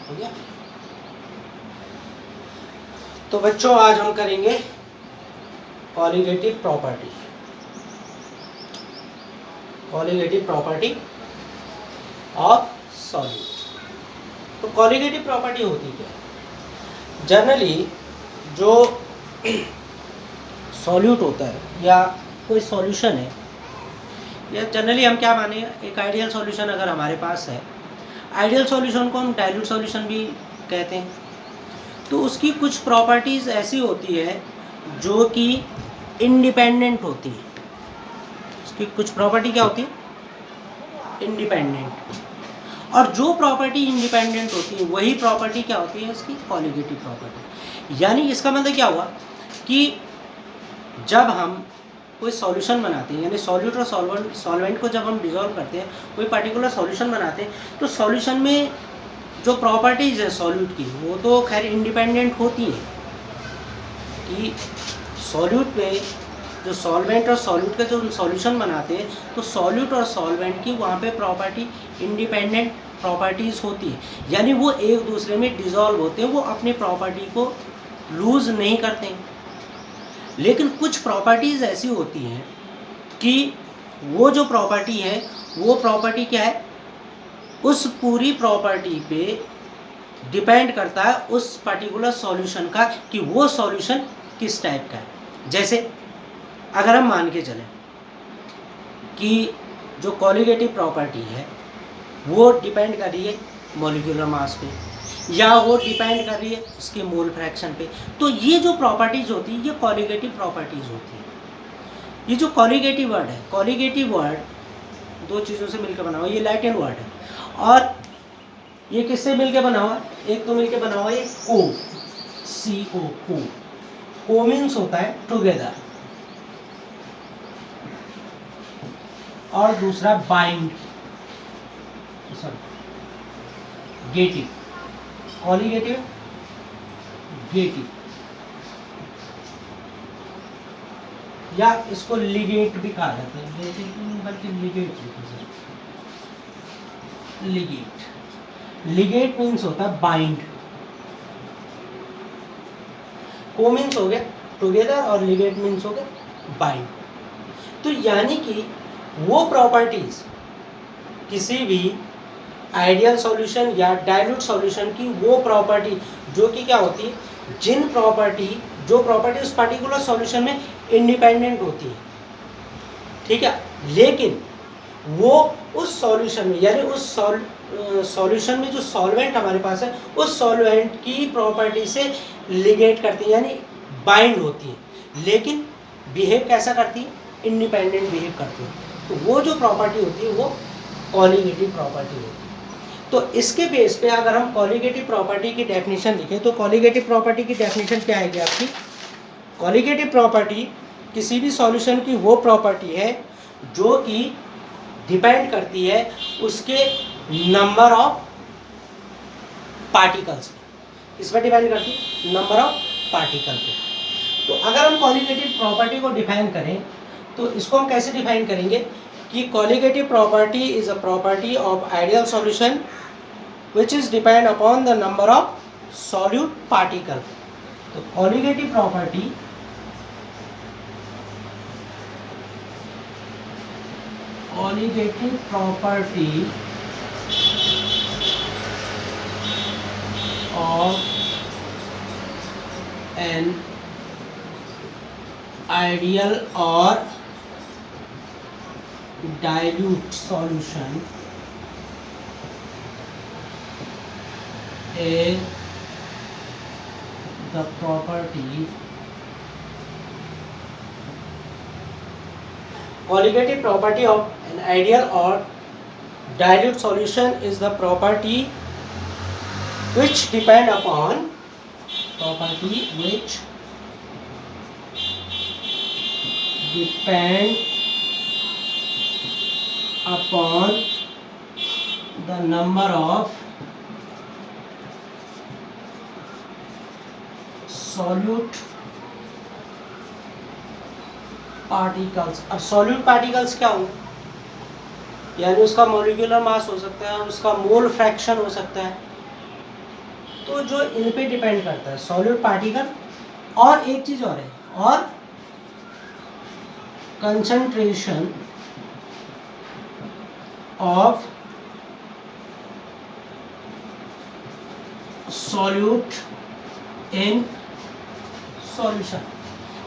हो गया। तो बच्चों आज हम करेंगे colligative property. Colligative property of solute. तो कॉलिगेटिव प्रॉपर्टी होती क्या है? जनरली जो सॉल्यूट होता है या कोई सॉल्यूशन है, या जनरली हम क्या माने, एक आइडियल सॉल्यूशन अगर हमारे पास है, आइडियल सॉल्यूशन को हम डाइल्यूट सॉल्यूशन भी कहते हैं, तो उसकी कुछ प्रॉपर्टीज़ ऐसी होती है जो कि इंडिपेंडेंट होती है। उसकी कुछ प्रॉपर्टी क्या होती है? इंडिपेंडेंट। और जो प्रॉपर्टी इंडिपेंडेंट होती है वही प्रॉपर्टी क्या होती है? इसकी कॉलिगेटिव प्रॉपर्टी। यानी इसका मतलब क्या हुआ कि जब हम कोई सॉल्यूशन बनाते हैं, यानी सॉल्यूट और सॉल्वेंट को जब हम डिसॉल्व करते हैं, कोई पर्टिकुलर सॉल्यूशन बनाते हैं, तो सॉल्यूशन में जो प्रॉपर्टीज़ है सॉल्यूट की वो तो खैर इंडिपेंडेंट होती है कि सॉल्यूट में जो सॉल्वेंट और सॉल्यूट का जो सॉल्यूशन बनाते हैं, तो सॉल्यूट और सॉल्वेंट की वहाँ पे प्रॉपर्टी इंडिपेंडेंट प्रॉपर्टीज़ होती है, यानी वो एक दूसरे में डिसॉल्व होते हैं, वो अपनी प्रॉपर्टी को लूज़ नहीं करते हैं। लेकिन कुछ प्रॉपर्टीज़ ऐसी होती हैं कि वो जो प्रॉपर्टी है वो प्रॉपर्टी क्या है, उस पूरी प्रॉपर्टी पे डिपेंड करता है उस पर्टिकुलर सॉल्यूशन का कि वो सॉल्यूशन किस टाइप का है। जैसे अगर हम मान के चलें कि जो कॉलिगेटिव प्रॉपर्टी है वो डिपेंड कर रही है मॉलिक्यूलर मास पे, या वो डिपेंड कर रही है उसके मोल फ्रैक्शन पे, तो ये जो प्रॉपर्टीज़ होती है ये कॉलिगेटिव प्रॉपर्टीज़ होती है। ये जो कॉलिगेटिव वर्ड है, कॉलिगेटिव वर्ड दो चीज़ों से मिलकर बना हुआ, ये लैटिन वर्ड है, और ये किससे मिलकर बना हुआ? एक तो मिलकर बना हुआ ये को, CO, को मीन्स होता है टुगेदर, और दूसरा बाइंड, गेटिव, कॉलिगेटिव गेटिव, या इसको लिगेट भी कहा जाता है, बल्कि लिगेट लिगेट लिगेट मीन्स होता है बाइंड। को मीन्स हो गया टुगेदर और लिगेट मीन्स हो गया बाइंड। तो यानी कि वो प्रॉपर्टीज किसी भी आइडियल सॉल्यूशन या डाइल्यूट सॉल्यूशन की वो प्रॉपर्टी जो कि क्या होती है, जो प्रॉपर्टी उस पर्टिकुलर सॉल्यूशन में इंडिपेंडेंट होती है, ठीक है, लेकिन वो उस सॉल्यूशन में, यानी उस सॉल्यूशन में जो सॉल्वेंट हमारे पास है उस सॉल्वेंट की प्रॉपर्टी से लिगेट करती है, यानी बाइंड होती है, लेकिन बिहेव कैसा करती है? इंडिपेंडेंट बिहेव करती है। तो वो जो प्रॉपर्टी होती है वो कॉलिगेटिव प्रॉपर्टी होती है। तो इसके बेस पे अगर हम कॉलिगेटिव प्रॉपर्टी की डेफिनेशन लिखें तो कॉलिगेटिव प्रॉपर्टी की डेफिनेशन क्या आएगी आपकी? कॉलिगेटिव प्रॉपर्टी किसी भी सॉल्यूशन की वो प्रॉपर्टी है जो कि डिपेंड करती है उसके नंबर ऑफ पार्टिकल्स पे। किस पर डिपेंड करती है? नंबर ऑफ पार्टिकल पे। तो अगर हम कॉलिगेटिव प्रॉपर्टी को डिफाइन करें तो इसको हम कैसे डिफाइन करेंगे कि colligative property is a property of ideal solution which is depend upon the number of solute particle. तो colligative property of an ideal or dilute solution is the property, qualitative property of an ideal or dilute solution is the property which depend upon the number of solute particles. अब solute particles क्या होंगे? यानी उसका molecular mass हो सकता है और उसका मोल फ्रैक्शन हो सकता है, तो जो इन पे डिपेंड करता है सॉलिड पार्टिकल, और एक चीज और है, और concentration of solute in solution.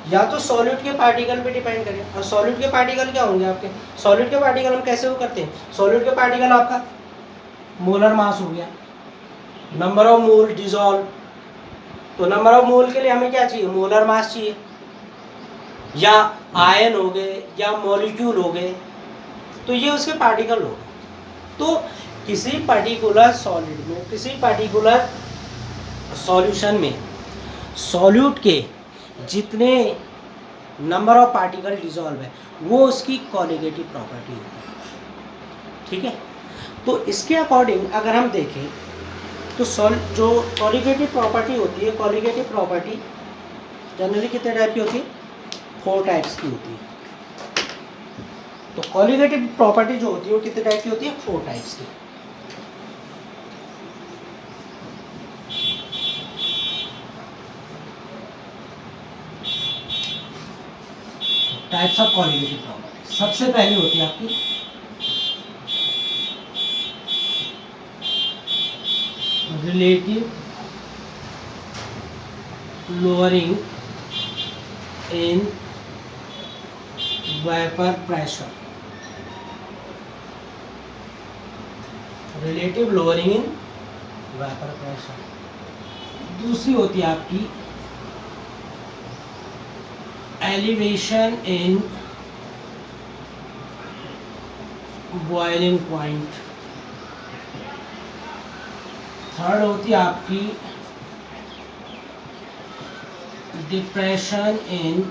या तो सॉल्यूट के पार्टिकल पे डिपेंड करें, और सॉल्यूट के पार्टिकल क्या होंगे आपके, सॉल्यूट के पार्टिकल हम कैसे वो करते हैं, सॉल्यूट के पार्टिकल आपका मोलर मास हो गया, नंबर ऑफ मोल डिसॉल्व, तो नंबर ऑफ मोल के लिए हमें क्या चाहिए, मोलर मास चाहिए, या आयन हो गए या मॉलिक्यूल हो गए, तो ये उसके पार्टिकल हो गए। तो किसी पर्टिकुलर सॉलिड में, किसी पर्टिकुलर सॉल्यूशन में सॉल्यूट के जितने नंबर ऑफ पार्टिकल डिसॉल्व है वो उसकी कॉलिगेटिव प्रॉपर्टी होती है, ठीक है। तो इसके अकॉर्डिंग अगर हम देखें तो जो कॉलिगेटिव प्रॉपर्टी होती है, कॉलिगेटिव प्रॉपर्टी जनरली कितने टाइप की होती है, 4 टाइप्स की होती है। तो कॉलिगेटिव प्रॉपर्टी जो होती है वो कितने टाइप की होती है, 4 टाइप्स की। टाइप्स ऑफ कॉलिगेटिव प्रॉपर्टी, सबसे पहली होती है आपकी relative lowering in vapour pressure, relative lowering in vapour pressure. दूसरी होती है आपकी elevation in boiling point. Third होती है आपकी डिप्रेशन इन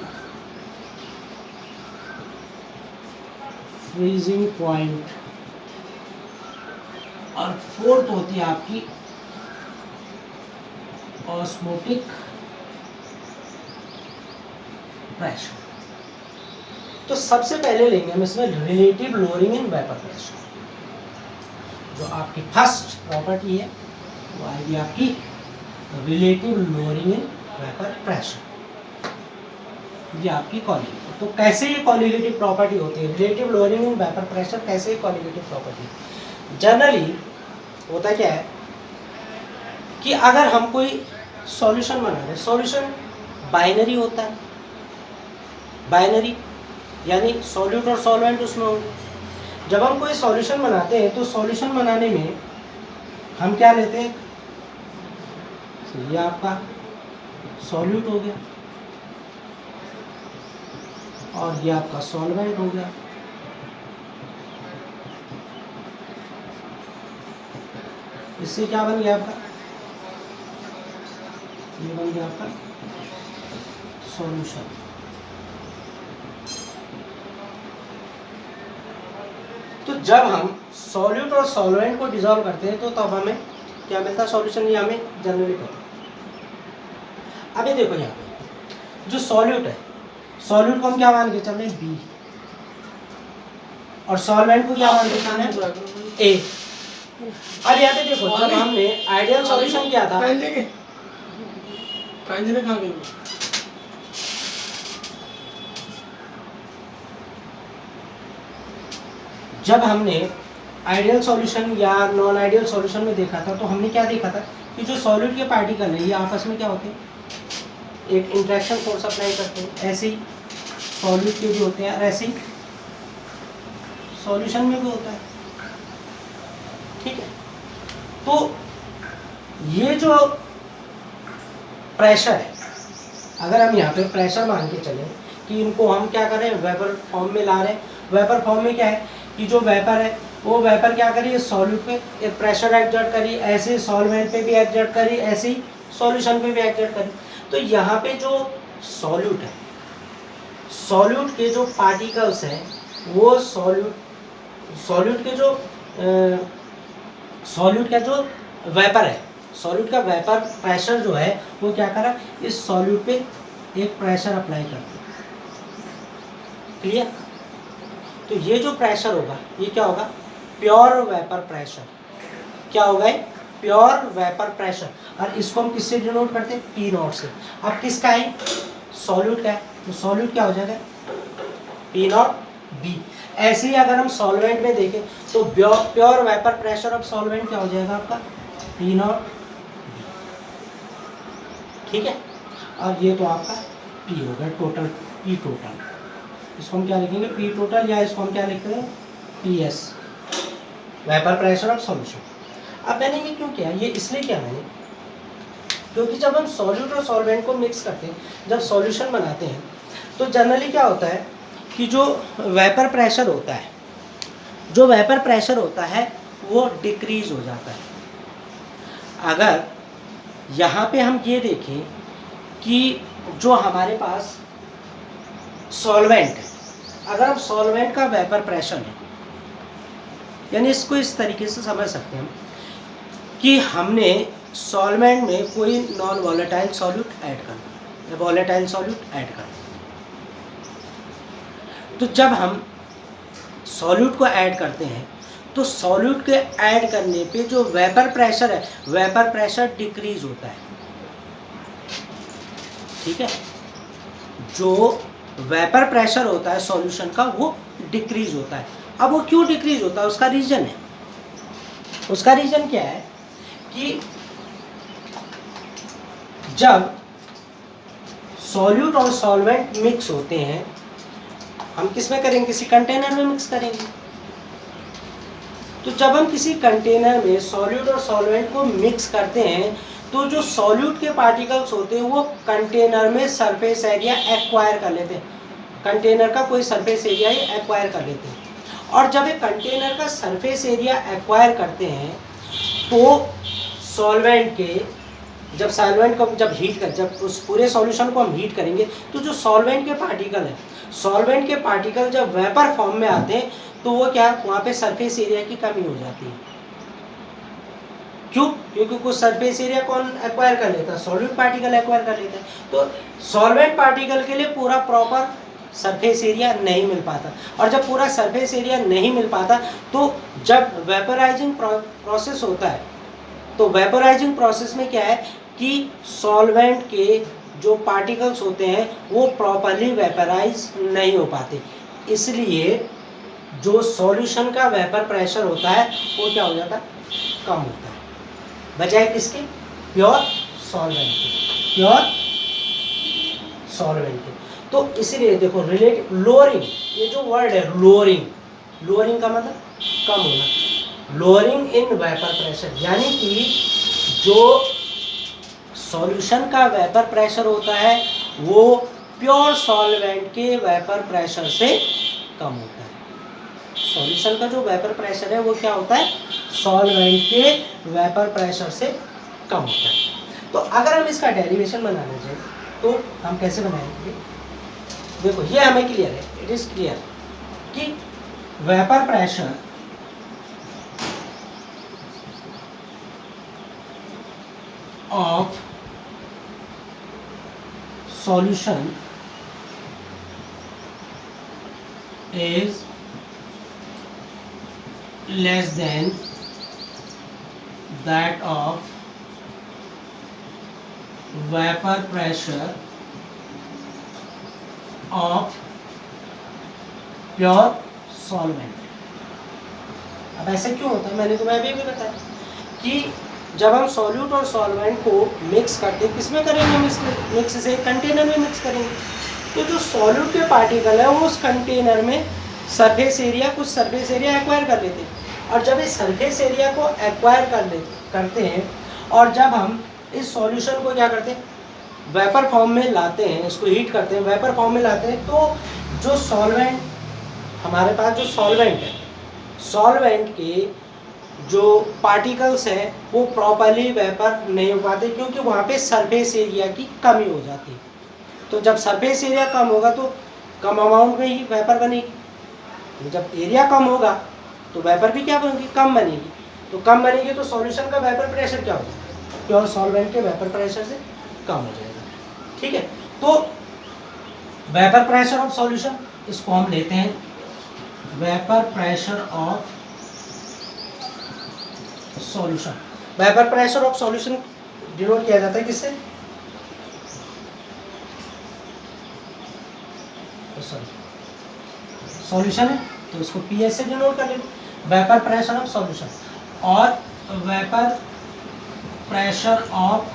फ्रीजिंग पॉइंट। और फोर्थ होती है आपकी ऑस्मोटिक प्रेशर। तो सबसे पहले लेंगे हम इसमें relative lowering in vapour pressure. जो आपकी फर्स्ट प्रॉपर्टी है वो आएगी आपकी relative lowering in vapour pressure, ये आपकी कॉलिगेटिव। तो कैसे ये कॉलिगेटिव प्रॉपर्टी होती है, relative lowering in vapour pressure कैसे ये कॉलिगेटिव प्रॉपर्टी। जनरली होता क्या है कि अगर हम कोई सॉल्यूशन बना रहे हैं, सॉल्यूशन बाइनरी होता है, बाइनरी यानी सॉल्यूट और सॉल्वेंट उसमें होंगे। जब हम कोई सॉल्यूशन बनाते हैं तो सॉल्यूशन बनाने में हम क्या लेते हैं, ये आपका सॉल्यूट हो गया और ये आपका सॉल्वेंट हो गया। इससे क्या बन गया आपका, ये बन गया आपका सॉल्यूशन। तो जब हम सॉल्यूट और सॉल्वेंट को डिसॉल्व करते हैं तो तब हमें क्या मिलता है, सॉल्यूशन। ये हमें जनरली पता है। अभी देखो यहाँ पे जो सॉल्यूट है, सॉल्यूट को हम क्या मान के चल रहे हैं, बी, और सॉल्वेंट को क्या मान के चल रहे हैं, ए। अब यहाँ पे देखो जब हमने आइडियल सॉल्यूशन किया था, जब हमने आइडियल सॉल्यूशन या नॉन आइडियल सॉल्यूशन में देखा था तो हमने क्या देखा था कि जो सॉल्यूट के पार्टिकल है ये आपस में क्या होते हैं, एक इंटरेक्शन फोर्स अप्लाई करते हैं। ऐसे ही सॉल्यूट के भी होते हैं और ऐसे ही सॉल्यूशन में भी होता है, ठीक है। तो ये जो प्रेशर है, अगर हम यहाँ पे प्रेशर मान के चलें कि इनको हम क्या करें, वेपर फॉर्म में ला रहे हैं। वेपर फॉर्म में क्या है कि जो वेपर है वो वेपर क्या करिए, सॉल्यूट पे एक प्रेशर एक्सर्ट करिए, ऐसे सॉल्वेंट पे भी एक्सर्ट करिए, ऐसे ही सॉल्यूशन पे भी एक्सर्ट करिए। तो यहाँ पे जो सॉल्यूट है, सॉल्यूट के जो पार्टिकल्स हैं वो सॉल्यूट के जो सॉल्यूट का जो वेपर है, सॉल्यूट का वेपर प्रेशर जो है वो क्या करा, इस सॉल्यूट पे एक प्रेशर अप्लाई करते हैं। क्लियर। तो ये जो प्रेशर होगा ये क्या होगा, प्योर वेपर प्रेशर। क्या होगा, प्योर वेपर प्रेशर, और इसको हम किससे डिनोट करते हैं, पी नॉट से। अब किसका है, सॉल्यूट का है, तो सॉल्यूट क्या हो जाएगा, पी नॉट बी। ऐसे ही अगर हम सॉल्वेंट में देखें तो pure vapour pressure of solvent क्या हो जाएगा आपका, पी नॉट बी, ठीक है। और ये तो आपका पी होगा टोटल, पी टोटल, इसको हम क्या लिखेंगे, पी टोटल, या इसको हम क्या लिखते हैं, P S, vapour pressure of solution. अब मैंने ये क्यों किया, ये इसलिए किया मैंने, क्योंकि जब हम सॉल्यूट और सॉल्वेंट को मिक्स करते हैं, जब सॉल्यूशन बनाते हैं, तो जनरली क्या होता है कि जो वेपर प्रेशर होता है, जो वेपर प्रेशर होता है वो डिक्रीज हो जाता है। अगर यहाँ पे हम ये देखें कि जो हमारे पास सॉल्वेंट है, अगर हम सॉल्वेंट का वेपर प्रेशर है, यानी इसको इस तरीके से समझ सकते हैं हम कि हमने सॉल्वेंट में कोई नॉन वॉलेटाइल सॉल्यूट ऐड करना है, वॉलेटाइल सॉल्यूट ऐड करना है। तो जब हम सॉल्यूट को ऐड करते हैं तो सॉल्यूट के ऐड करने पे जो वेपर प्रेशर है, वेपर प्रेशर डिक्रीज होता है, ठीक है। जो वेपर प्रेशर होता है सॉल्यूशन का वो डिक्रीज होता है। अब वो क्यों डिक्रीज होता है, उसका रीजन है, उसका रीजन क्या है कि जब सॉल्यूट और सॉल्वेंट मिक्स होते हैं, हम किस में करेंगे, किसी कंटेनर में मिक्स करेंगे। तो जब हम किसी कंटेनर में सॉल्यूट और सॉल्वेंट को मिक्स करते हैं तो जो सॉल्यूट के पार्टिकल्स होते हैं वो कंटेनर में सरफेस एरिया एक्वायर कर लेते हैं, कंटेनर का कोई सरफेस एरिया ही एक्वायर कर लेते हैं। और जब एक कंटेनर का सरफेस एरिया एक्वायर करते हैं तो सॉल्वेंट के, जब सॉल्वेंट को जब हीट कर, जब उस पूरे सॉल्यूशन को हम हीट करेंगे तो जो सॉल्वेंट के पार्टिकल है, सॉल्वेंट के पार्टिकल जब वेपर फॉर्म में आते हैं तो वो क्या, वहाँ पे सरफेस एरिया की कमी हो जाती है। क्यों, क्योंकि कुछ सरफेस एरिया कौन एक्वायर कर लेता है, सॉल्वेंट पार्टिकल एक्वायर कर लेता है। तो सॉल्वेंट पार्टिकल के लिए पूरा प्रॉपर सरफेस एरिया नहीं मिल पाता, और जब पूरा सरफेस एरिया नहीं मिल पाता तो जब वेपराइजिंग प्रोसेस होता है तो वेपराइजिंग प्रोसेस में क्या है कि सॉल्वेंट के जो पार्टिकल्स होते हैं वो प्रॉपरली वेपराइज नहीं हो पाते, इसलिए जो सॉल्यूशन का वेपर प्रेशर होता है वो क्या हो जाता है, कम होता है, बजाय किसके, प्योर सॉल्वेंट के, प्योर सॉल्वेंट के। तो इसीलिए देखो रिलेट, लोअरिंग, ये जो वर्ड है लोअरिंग, लोअरिंग का मतलब कम होना, लोअरिंग इन वेपर प्रेशर, यानी कि जो सॉल्यूशन का वेपर प्रेशर होता है वो प्योर सॉल्वेंट के वेपर प्रेशर से कम होता है। सॉल्यूशन का जो वेपर प्रेशर है वो क्या होता है, सॉल्वेंट के वेपर प्रेशर से कम होता है। तो अगर हम इसका डेरिवेशन बनाना चाहें तो हम कैसे बनाएंगे, देखो ये हमें क्लियर है, इट इज क्लियर कि vapour pressure of solution is less than that of vapor pressure of pure solvent। अब ऐसे क्यों होता है, मैंने तुम्हें अभी भी बताया कि जब हम सॉल्यूट और सॉल्वेंट को मिक्स करते हैं, किसमें करेंगे, मिक्स से कंटेनर में मिक्स करेंगे, तो जो सॉल्यूट के पार्टिकल है वो उस कंटेनर में सरफेस एरिया, कुछ सरफेस एरिया एक्वायर कर लेते हैं, और जब इस सरफेस एरिया को एक्वायर करते हैं और जब हम इस सॉल्यूशन को क्या करते हैं, वेपर फॉर्म में लाते हैं, इसको हीट करते हैं, वेपर फॉर्म में लाते हैं, तो जो सॉल्वेंट, हमारे पास जो सॉल्वेंट है, सॉल्वेंट के जो पार्टिकल्स हैं वो प्रॉपरली वेपर नहीं हो पाते, क्योंकि वहाँ पे सरफेस एरिया की कमी हो जाती है। तो जब सरफेस एरिया कम होगा तो कम अमाउंट में ही वेपर बनेगी, जब एरिया कम होगा तो वेपर भी क्या बनेगी, कम बनेगी, तो कम बनेगी तो सॉल्यूशन का वेपर प्रेशर क्या होगा, प्योर सॉल्वेंट के वेपर प्रेशर से कम हो जाएगा, ठीक है। तो वेपर प्रेशर ऑफ सॉल्यूशन, इसको हम लेते हैं vapour pressure of solution. Vapour pressure of solution denote किया जाता है किससे, सॉरी सॉल्यूशन है तो इसको पीएस से डिनोट कर लेंगे, वेपर प्रेशर ऑफ सॉल्यूशन। और vapour pressure of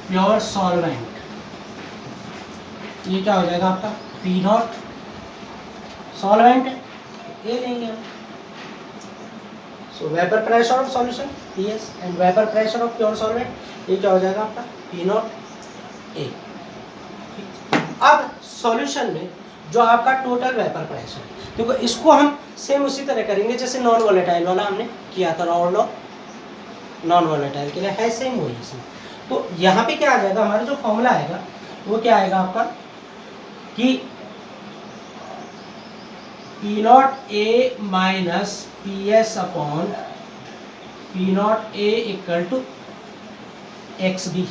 pure solvent, ये क्या हो जाएगा आपका पी नॉट, सॉल्वेंट ये लेंगे हम। सो vapour pressure of solution PS and vapour pressure of pure solvent ये क्या हो जाएगा आपका पी नॉट ए। अब सॉल्यूशन में जो आपका टोटल वेपर प्रेशर है, देखो इसको हम सेम उसी तरह करेंगे जैसे नॉन वोलेटाइल वाला हमने किया था, रॉड लॉ नॉन वोलेटाइल के लिए है सेम वही इसमें। तो यहाँ पे क्या आ जाएगा, हमारा जो फॉर्मूला आएगा वो क्या आएगा आपका कि P naught A minus P S upon P naught A equal to X B.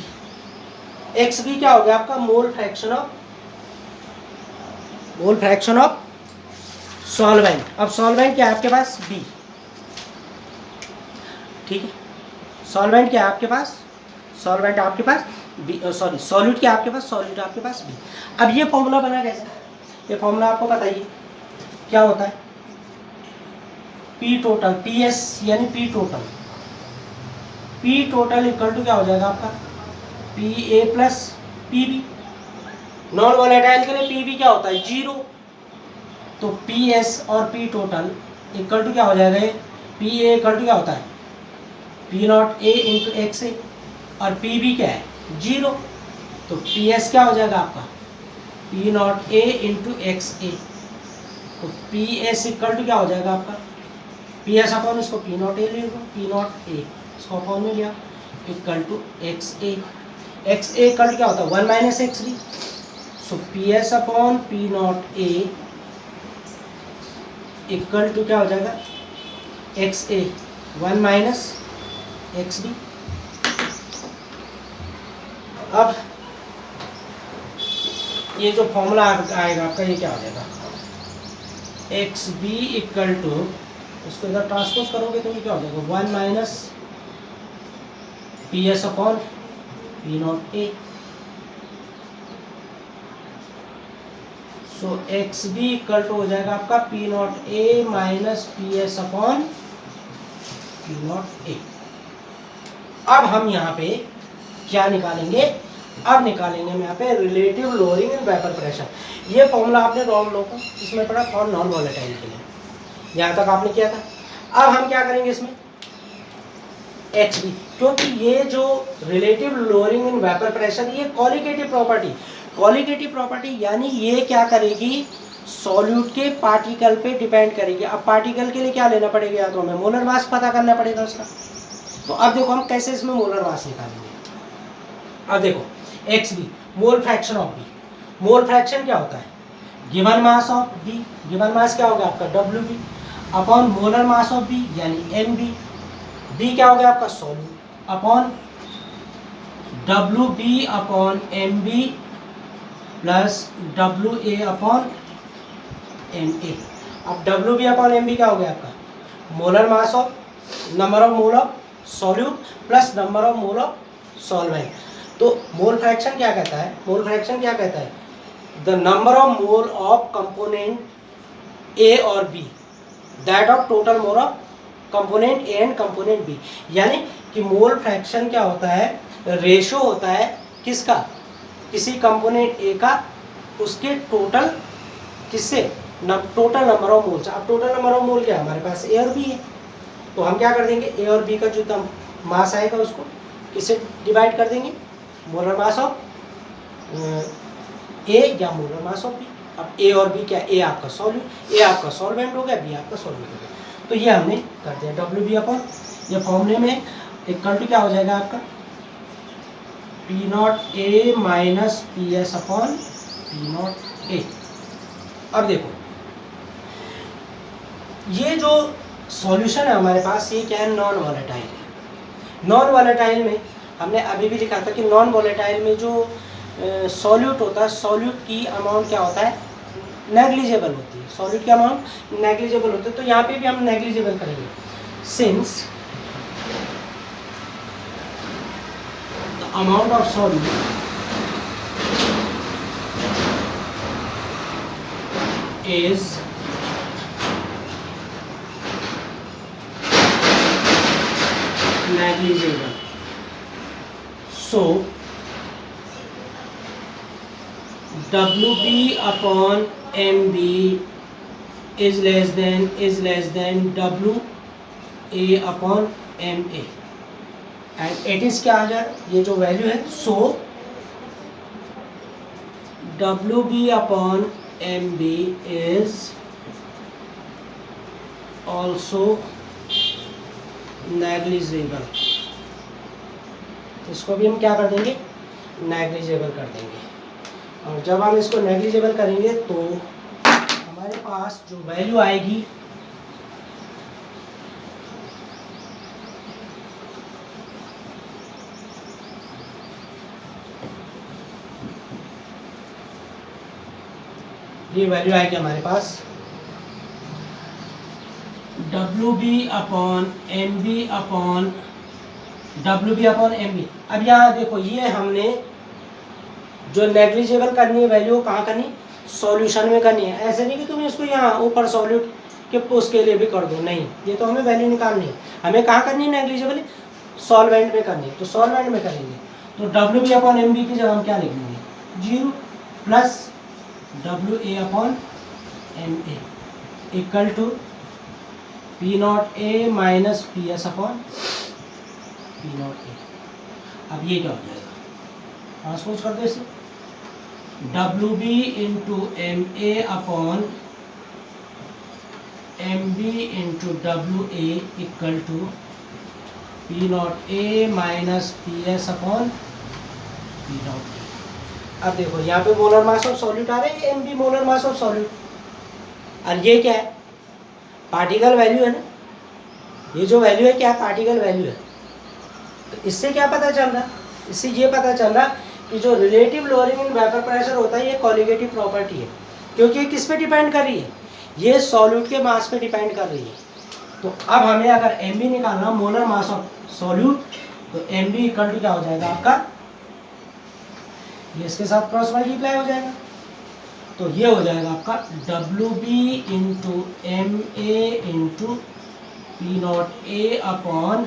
X B क्या हो गया आपका मोल फ्रैक्शन ऑफ सॉल्वेंट। अब सॉल्वेंट क्या है आपके पास बी, ठीक है, सॉल्वेंट क्या है आपके पास, सॉल्वेंट आपके पास बी, सॉरी सॉल्यूट क्या है आपके पास, सॉल्यूट आपके पास बी। अब ये फॉर्मूला बना कैसे, ये फॉर्मूला आपको बताइए क्या होता है, पी टोटल पी एस यानी पी टोटल इक्वल टू क्या हो जाएगा आपका P A plus P B. Non volatile के लिए पी बी क्या होता है 0, तो पी एस और पी टोटल इक्वल टू क्या हो जाएगा, पी ए इक्वल टू क्या होता है P naught A into X A, और पी बी क्या है 0, तो पी एस क्या हो जाएगा आपका P naught A into X A, तो पी एस इक्वल टू क्या हो जाएगा आपका पी एस अपॉन इसको पी नॉट ए ले लो, पी नॉट ए इसको अपॉन में लिया equal to X A equal to क्या होता है 1 minus X B. So P S upon P naught A equal to क्या हो जाएगा X A 1 minus X B. अब ये जो फॉर्मूला आएगा आपका ये क्या हो जाएगा एक्स बी इक्वल टू, इसको इधर ट्रांसपोज करोगे तो ये क्या हो जाएगा 1 minus P S upon P naught A. So X B equal to हो जाएगा आपका P naught A minus P S upon P naught A. अब हम यहाँ पे क्या निकालेंगे, अब निकालेंगे हम यहाँ पे relative lowering in vapour pressure. ये फॉर्मूला आपने रॉड लॉ को इसमें पढ़ा और नॉन वोलेटाइल के लिए, यहाँ तक आपने किया था। अब हम क्या करेंगे इसमें एच बी, क्योंकि ये जो relative lowering in vapour pressure ये क्वालिटेटिव प्रॉपर्टी यानी ये क्या करेगी सॉल्यूट के पार्टिकल पे डिपेंड करेगी। अब पार्टिकल के लिए क्या लेना पड़ेगा, या तो हमें मोलर मास पता करना पड़ेगा उसका। तो अब देखो हम कैसे इसमें मोलर मास निकालेंगे। अब देखो X B mole fraction of B, mole fraction क्या होता है given mass of B, given mass क्या होगा आपका W B upon molar mass of B यानी एम बी, बी क्या हो गया आपका solute upon W B upon M B plus W A upon M A. अब W B upon M B क्या हो गया आपका molar mass of number of mole of solute plus number of mole of solvent. तो मोल fraction क्या कहता है, मोल fraction क्या कहता है the number of mole of component A और B that of total mole of component A and component B. यानी कि मोल फ्रैक्शन क्या होता है रेशो होता है किसका, किसी कंपोनेंट ए का उसके टोटल किससे टोटल नंबर ऑफ मोल से। अब टोटल नंबर ऑफ मोल क्या है हमारे पास ए और बी है, तो हम क्या कर देंगे ए और बी का जो मास आएगा उसको किससे डिवाइड कर देंगे मोलर मास ऑफ ए या मोलर मास ऑफ बी। अब ए और बी क्या, ए आपका सॉल्यूट, ए आपका सॉल्वेंट हो गया, बी आपका सॉल्वेंट हो गया। तो ये हमने कर दिया डब्ल्यू बी अपॉन ये फॉर्मूले में इक्वल टू क्या हो जाएगा आपका P naught A minus P S upon P naught A. अब देखो ये जो सॉल्यूशन है हमारे पास ये क्या है नॉन वोलेटाइल है। नॉन वोलेटाइल में हमने अभी भी लिखा था कि नॉन वोलेटाइल में जो सॉल्यूट होता है सॉल्यूट की अमाउंट क्या होता है नेग्लिजिबल होती है, सॉल्यूट की अमाउंट नेग्लिजिबल होती है। तो यहाँ पे भी हम नेग्लिजिबल करेंगे since amount of solute is negligible. So WB upon MB is less than WA upon MA and it is क्या आ जाए ये जो वैल्यू है. So WB upon MB is also negligible. इसको भी हम क्या कर देंगे, नेग्लिजिबल कर देंगे. और जब हम इसको नेग्लिजिबल करेंगे तो हमारे पास जो वैल्यू आएगी ये वैल्यू आएगी हमारे पास WB upon MB upon WB upon MB. अब यहाँ देखो ये हमने जो नेग्लिजिबल करनी है वैल्यू कहाँ करनी, सॉल्यूशन में करनी है. ऐसे नहीं कि तुम इसको यहाँ ऊपर सॉल्यूट के उसके लिए भी कर दो, नहीं. ये तो हमें वैल्यू निकालनी है. हमें कहाँ करनी है नेग्लिजिबल, सॉल्वेंट में करनी है. तो सॉल्वेंट में करेंगे तो WB अपॉन MB की जगह हम क्या लिख देंगे 0 plus WA upon MA equal to P0A minus PS upon P0A. अब ये क्या हो जाएगा, ट्रांसपोज कर दो इसे WB into MA upon MB into WA equal to P0A minus PS upon P0A. अब देखो यहाँ पे मोलर मास ऑफ सॉल्यूट आ रहे हैं, MB molar mass of solute. और ये क्या है, पार्टिकल वैल्यू है ना. ये जो वैल्यू है क्या है, पार्टिकल वैल्यू है. तो इससे क्या पता चल रहा, इससे ये पता चल रहा कि जो relative lowering in vapour pressure होता है ये कॉलिगेटिव प्रॉपर्टी है. क्योंकि ये किस पे डिपेंड कर रही है, ये सॉल्यूट के मास पे डिपेंड कर रही है. तो अब हमें अगर MB निकालना, मोलर मास ऑफ सॉल्यूट, तो MB इक्वल टू क्या हो जाएगा आपका, ये इसके साथ क्रॉस मल्टीप्लाई हो जाएगा. तो ये हो जाएगा आपका WB into MA into P0A upon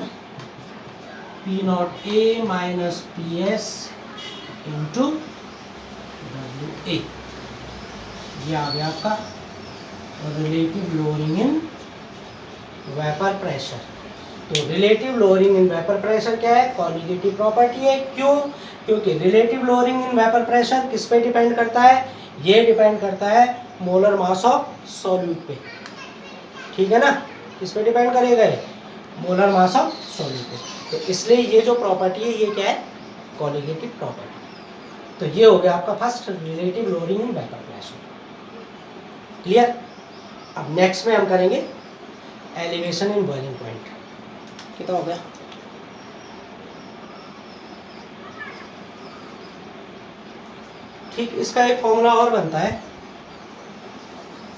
P0A minus PS into WA. ये आ गया आपका relative lowering in vapour pressure. तो relative lowering in vapour pressure क्या है, कॉलिगेटिव प्रॉपर्टी है. क्यों, क्योंकि relative lowering in vapour pressure किस पे डिपेंड करता है, ये डिपेंड करता है मोलर मास ऑफ सॉल्यूट पे. ठीक है ना, किस पे डिपेंड करेगा, मोलर मास ऑफ सॉल्यूट पे. तो इसलिए ये जो प्रॉपर्टी है ये क्या है, कॉलिगेटिव प्रॉपर्टी. तो ये हो गया आपका first relative lowering in vapour pressure. Clear. अब नेक्स्ट में हम करेंगे एलिवेशन इन बॉइलिंग पॉइंट. कितना हो गया, ठीक. इसका एक फॉर्मूला और बनता है,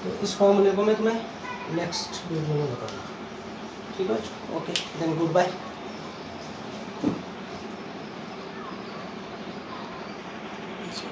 तो इस फॉर्मूले को मैं तुम्हें नेक्स्ट वीडियो में बताऊंगा. ठीक है, ओके देन गुड बाय.